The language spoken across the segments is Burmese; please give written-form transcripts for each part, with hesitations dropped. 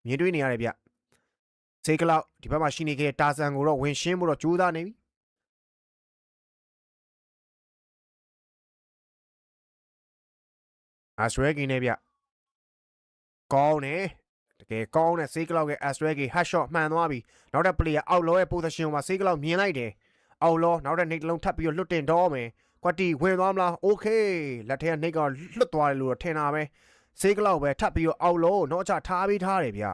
မြင်တွေ့နေရတယ်ဗျစေကလောက်ဒီဘက်မှာရှိနေခဲ့တာဆန်ကိုတော့ဝင်ရှင်းဖို့တော့ကြိုးစားနေပြီအစရဲကင်းနေဗျကောင်းနေတကယ်ကောင်းတဲ့စေကလောက်ရဲ့အစရဲကင်းဟတ်ရှော့မှန်သွားပြီနောက်တဲ့ပလေယာအောက်လောရဲ့ position မှာစေကလောက်မြင်လိုက်တယ်အောက်လောနောက်တဲ့နှိတ်လုံးထပ်ပြီးတော့လွတ်တင်တော့မယ်ကွက်တီဝင်သွားမလားโอเคလက်ထဲကနှိတ်ကလွတ်သွားတယ်လို့တော့ထင်တာပဲစေကလောက်ပဲထပ်ပြီးတော့အောက်လောတော့ချထားပြီးထားတယ်ဗျ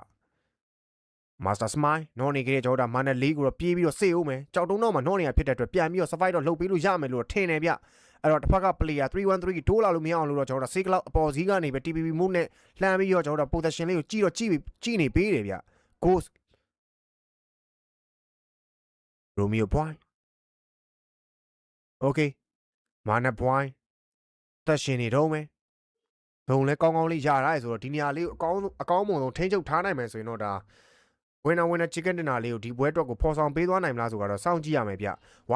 မာစတာစမိုင်းနော်နေကလေးကျွန်တော်တို့မာနယ်လီကိုတော့ပြေးပြီးတော့စေဦးမယ်ကြောက်တုံးတော့မှနော်နေရဖြစ်တဲ့အတွက်ပြန်ပြီးတော့ survive တော့လှုပ်ပြီးလို့ရမယ်လို့ထင်တယ်ဗျအဲ့တော့တစ်ဖက်က player 313ထိုးလာလို့မရအောင်လို့တော့ကျွန်တော်တို့ Seek လောက်အပေါ်စီးကနေပဲ TPP move နဲ့လှမ်းပြီးတော့ကျွန်တော်တို့ position လေးကိုကြည့်နေပေးတယ်ဗျ Ghost Romeo Point Okay မာနယ် Point တက်ရှင်နေတော့မယ်ဘုံလဲကောင်းကောင်းလေးရတာဆိုတော့ဒီနေရာလေးကိုအကောင်းမွန်ဆုံးထိန်းချုပ်ထားနိုင်မယ်ဆိုရင်တော့ဒါwinner chicken dinner လေးကိုဒီပွဲအတွက်ကိုဖော်ဆောင်ပေးသွားနိုင်မလားဆိုတော့စောင့်ကြည့်ရမယ်ဗျ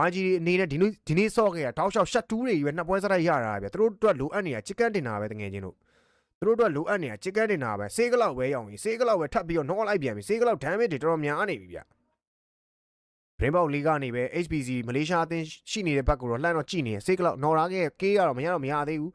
YG အနေနဲ့ဒီနေ့ဆော့ခဲ့တာတောက်လျှောက်ရှက်တူးတွေရွယ်နှစ်ပွဲစတိုက်ရတာဗျသူတို့အတွက်လိုအပ်နေတာ chicken dinner ပဲတကယ်ချင်းတို့သူတို့အတွက်လိုအပ်နေတာ chicken dinner ပဲစေးကလောက်ပဲရောင်းရင်စေးကလောက်ပဲထပ်ပြီးတော့နှောလိုက်ပြန်ပြီစေးကလောက် damage တွေတော်တော်များနေပြီဗျ Rainbow League ကနေပဲ HPC မလေးရှားအသင်းရှိနေတဲ့ဘက်ကိုတော့လှမ်းတော့ကြည့်နေစေးကလောက်နော်ရာခဲ့ကေးကတော့မရသေးဘူး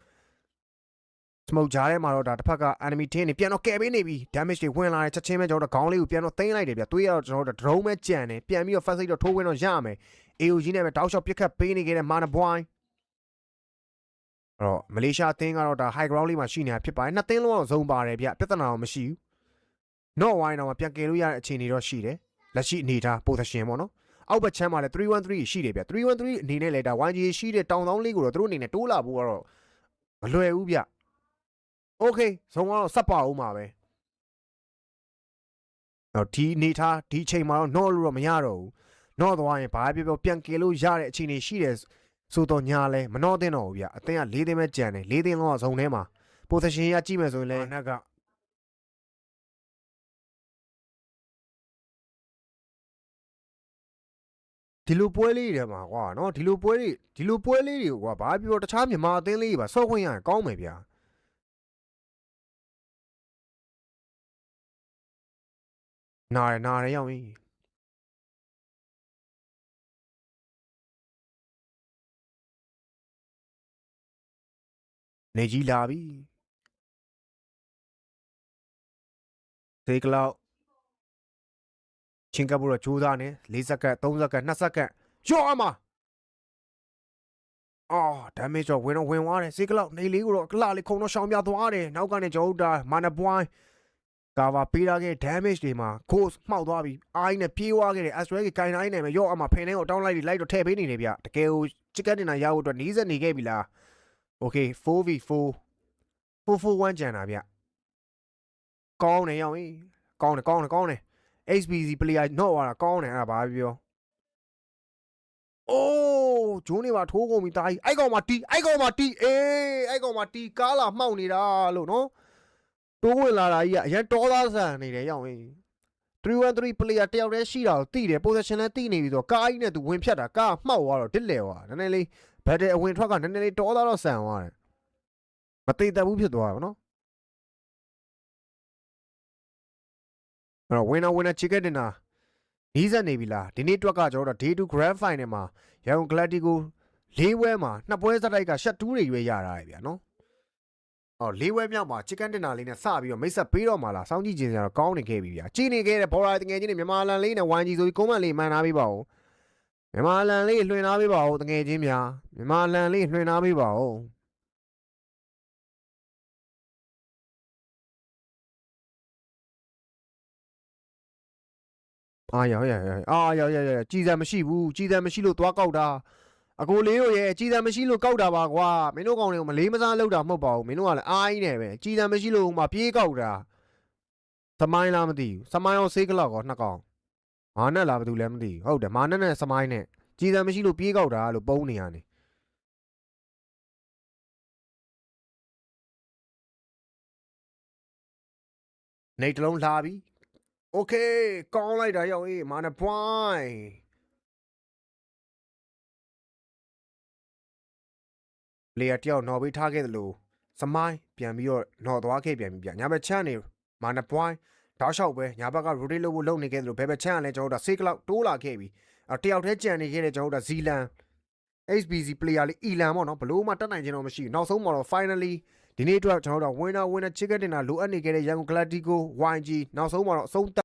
smoke ကြားထဲမှာတော့ဒါတစ်ဖက်က enemy team တွေပြန်တော့ကယ်ပေးနေပြီ damage တွေဝင်လာတယ်ချက်ချင်းပဲကျွန်တော်တို့ခေါင်းလေးကိုပြန်တော့သိမ်းလိုက်တယ်ဗျတွေးရတော့ကျွန်တော်တို့ drone ပဲကြံတယ်ပြန်ပြီးတော့ first aid တော့ထိုးဝင်တော့ရမယ် AOG နဲ့ပဲတောက်လျှောက်ပစ်ခတ်ပေးနေခဲ့တဲ့ Mana Boy အဲ့တော့မလေးရှားအသင်းကတော့ဒါ high ground လေးမှာရှိနေတာဖြစ်ပါတယ်နှစ်သင်းလုံးတော့ဇုံပါတယ်ဗျပြဿနာတော့မရှိဘူး not wine တော့ပြန်ကယ်လို့ရတဲ့အခြေအနေတော့ရှိတယ်လက်ရှိအနေထား position ပေါ့နော်အောက်ဘက်ချမ်းမှာလည်း313ရှိတယ်ဗျ313အနေနဲ့လည်းဒါ YG ရှိတဲ့တောင်တောင်းလေးကိုတော့သူတို့အနေနဲ့တိုးလာဖို့ကတော့မလွယ်ဘူးဗျโอเคဇုံကတော့ဆက်ပါဦးမှာပဲတော့ဒီနေထားဒီအချိန်မှာတော့ not လို့တော့မရတော့ဘူးnot သွားရင်ဘာပြောပြန်ကယ်လို့ရတဲ့အခြေအနေရှိတယ်ဆိုတော့ညာလဲမနှောသင်းတော့ဘူးဗျအသင်းက၄သင်းပဲကြံတယ်၄သင်းလုံးကဇုံထဲမှာ position ရကြည့်မယ်ဆိုရင်လည်းနက်ကဒီလိုပွဲလေးတွေမှာကွာနော်ဒီလိုပွဲလေးတွေကိုကွာဘာပြောတခြားမြန်မာအသင်းလေးတွေပါဆော့ခွင့်ရရင်ကောင်းမယ်ဗျာနားရရောက်ပြီနေကြီးလာပြီသေကလောက်ချင်းကပ်ဖို့တော့ကြိုးစားနေ4စက္ကန့်3စက္ကန့်2စက္ကန့်ရော့အမအော် damage တော့ဝင်သွားတယ်စေကလောက်နေလေးကိုတော့ကလာလေးခုံတော့ရှောင်ပြသွားတယ်နောက်ကနေကျွန်တော်တို့ဒါ Mana Point ကာဗာပေးထားခဲ့ damage တွေမှာ Ghost မှောက်သွားပြီအိုင်းနဲ့ပြေးသွားခဲ့တယ် Astral ကင်တိုင်းနဲ့ပဲရော့အမဖင်ထဲကိုတောင်းလိုက်တော့ထည့်ပေးနေတယ်ဗျတကယ်ကို chicken dinner ရဖို့အတွက်နီးစက်နေခဲ့ပြီလား Okay 4v4 441ကျန်တာဗျကောင်းတယ်ရောက်ရင်ကောင်းတယ် HBC player တော့သွားတာကောင်းတယ်အဲ့ဒါဘာပြောအိုးဂျိုးနေပါထိုးကုန်ပြီတာကြီးအဲ့ကောင်မှာတီးအေးအဲ့ကောင်မှာတီးကားလာမှောက်နေတာလို့နော်တိုးဝင်လာတာကြီးကအရင်တောသားဆန်နေတယ်ရောက်ရင်313 player တယောက်တည်းရှိတာကိုတိတယ် position လည်းတိနေပြီဆိုတော့ကားကြီးနဲ့သူဝင်ဖြတ်တာကားမှောက်သွားတော့တစ်လဲသွားနည်းနည်းလေး battle အဝင်ထွက်ကနည်းနည်းလေးတောသားတော့ဆန်သွားတယ်မသိတတ်ဘူးဖြစ်သွားတာနော်အဲ့တော့ winner chicken dinner နီးစက်နေပြီလားဒီနေ့တွက်ကကျွန်တော်တို့ day 2 grand final မှာရန်ကုန် Galactico ၄ပွဲမှာ2ပွဲစတိုက်ကရှက်တူးတွေရွေးရတာဗျာနော်အော်၄ပွဲမြောက်မှာ chicken dinner လေးနဲ့စပြီးတော့မိတ်ဆက်ပေးတော့မှာလားစောင်းကြည့်ခြင်းစရာတော့ကောင်းနေခဲ့ပြီဗျာကြည်နေခဲ့တဲ့ဘော်ရာတငယ်ချင်းတွေမြန်မာလန်လေးနဲ့ YG ဆိုပြီးကုန်းမန်လေးမှန်ထားပေးပါဦးမြန်မာလန်လေးလွှင့်ထားပေးပါဦးတငယ်ချင်းများမြန်မာလန်လေးလွှင့်ထားပေးပါဦးရောက်ကြည်စံမရှိဘူးကြည်စံမရှိလို့သွားကောက်တာအကိုလေးတို့ရဲ့ကြည်စံမရှိလို့ကောက်တာပါကွာမင်းတို့ကောင်တွေကိုမလေးမစားလောက်တာမဟုတ်ပါဘူးမင်းတို့ကလည်းအားကြီးနေပဲကြည်စံမရှိလို့မှပြေးကောက်တာသမိုင်းလားမသိဘူးသမိုင်းရောဆေးကလောက်ကောနှစ်ကောင်မာနက်လားဘာလို့လဲမသိဘူးဟုတ်တယ်မာနက်နဲ့သမိုင်းနဲ့ကြည်စံမရှိလို့ပြေးကောက်တာလို့ပုံနေရတယ်နေတလုံးလာပြီโอเคကောင်းလိုက်တာရောက်အေးမာနက် point player တယောက်နော်ပေးထားခဲ့သလိုစမိုင်းပြန်ပြီးတော့နော်သွားခဲ့ပြန်ပြီဗျညာဘက်ချမ်းနေမာနပွိုင်း တောက်လျှောက်ပဲညာဘက်က rotate လုပ်ဖို့လုပ်နေခဲ့တယ်လို့ဘယ်ဘက်ချမ်းကလည်းကျွန်တော်တို့ဆေးကလောက်တိုးလာခဲ့ပြီတယောက်တည်းကြံနေခဲ့တဲ့ကျွန်တော်တို့ဇီလန် HBC player လေးအီလန်ပေါ့နော်ဘလို့မှတက်နိုင်ခြင်းတော့မရှိဘူးနောက်ဆုံးမှာတော့ finally ဒီနေ့အတွက်ကျွန်တော်တို့winner chicken dinner လိုအပ်နေခဲ့တဲ့ရန်ကုန် Galactico YG နောက်ဆုံးမှာတော့အဆုံး